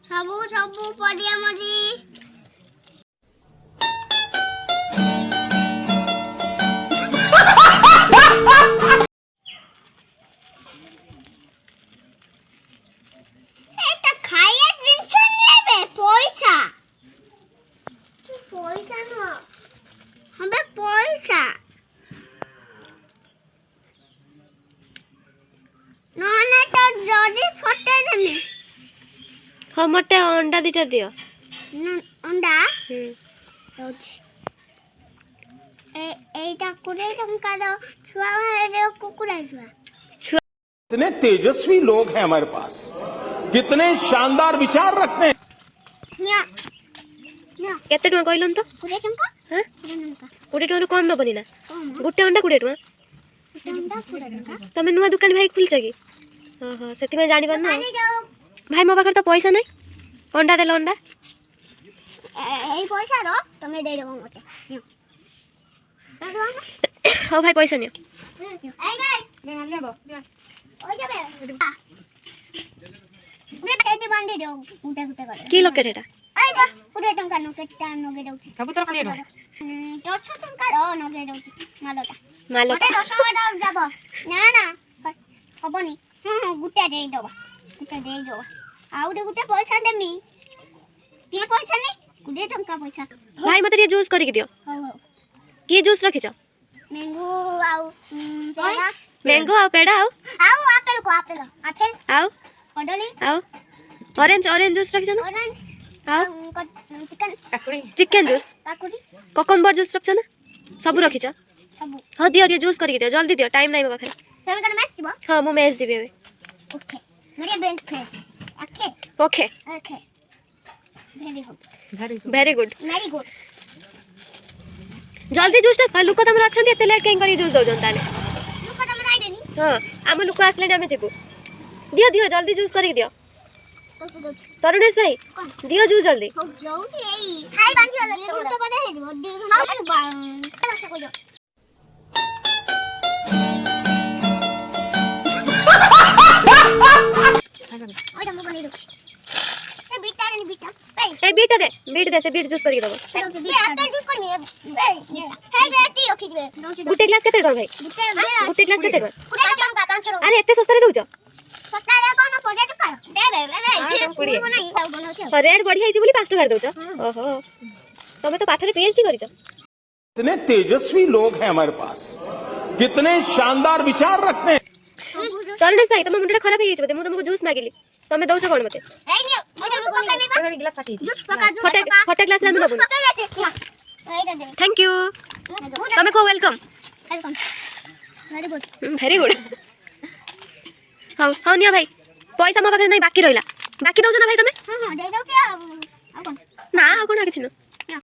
सबू सबू पड़िया मरी এটা খাইয়া জিনিস নেবে পয়সা পয়সা না হবে পয়সা नॉने तो जल्दी फटे देमी हाँ मटे अंडा दीटा दियो अंडा दउछि एटा कुडे टंकार छुआ मारे कुकुड़ा छुआ कितने तेजस्वी लोग हैं हमारे पास, कितने शानदार विचार रखते हैं। न्या न्या केते टका कहलन तो कुडे टंका हां कुडे टंका 20 टका कम नबनी ना कम गुटे अंडा 20 टका अंडा कुडे टंका तमे नुआ दुकान भाई खुलछ की हां सेति में जानि बन पानी जाओ भाई मो पाखर तो पैसा नहीं अंडा देलो अंडा ए पैसा रो तमे दे देबो मते न्या दे दो हो भाई पैसा नियो ए भाई ले लेबो ओ जाबे मैं सेति बांधी दो गुटे गुटे करे की लकेट एटा आई बा कुडे टंका नोकेटा नगे दउछि कबूतर कोनी एटा 10 टंका रो नगे दउछि मालोटा मालो मते 10 टका जाबो ना ना हबनी गुटे दे दबा गुटे दे दबा आउ दे गुटे पैसा देमी के पैसा नहीं गुटे टंका पैसा भाई मते ये जूस करी के दियो हो की जूस रखिछ मैंगो आउ पेड़ा मैंगो आ पेड़ा आउ एप्पल एप्पल आउ कदली आउ ऑरेंज ऑरेंज जूस रखिछ ना ऑरेंज आउ चिकन चिकन जूस काकुड़ी कोकम्बर जूस रखछ ना सब रखिछ सब हां दियो ये जूस करी के दियो जल्दी दियो टाइम नहीं बाबा तमे कने मैच जीबो हां मो मैच दिबे ओके मेरे बैंक पे okay okay okay very good very good जल्दी जूस टा लुक तमर अछन एते लेट केन करी जूस दो जन ताले लोक तमे राइ देनी हां आम लुक आसले हमें जेबू दियो दियो जल्दी जूस करी के दियो कोसु दो तरुणेश भाई दियो जूस जल्दी हो जाउची एई खाई बांधी होला ये गुटे बडे हे जीवो दी भाषा को जो ओइटा मो बनी दो ए बीटा रे बीटा ए बीट दे से बीट जूस करी के दबो एप्पल जूस करनी है हे बेटी ओखी जबे गुटे ग्लास केते टका भाई गुटे ग्लास केते टका कुडे टंका 5 रो अरे एते सस्ता रे दउछ सत्ता रे कोन पडे टका दे दे नहीं नहीं बनौ छ रेट बढ़िया हिची बोली 5 टका दउछ ओहो तमे तो पाठरे पीएचडी करिछ कितने तेजस्वी लोग हैं हमारे पास, कितने शानदार विचार रखते हैं। तरुणेश भाई तमे मुंडा खराब हिची बते मु तुमको जूस मागिली तमे दउछ कोन मते ए नियो मुझे पकाइबे बा गिलास फाटी जूस पका जूस फटे ग्लास ले हम नबुन पकाइ जाचे एटा दे थैंक यू तमे को welcome welcome very good very good हां हां निया भाई पैसा मो पाखरे नहीं बाकी रहिला बाकी दउछ ना भाई तमे हां दे दो के आ कोन ना आ कोन किछ न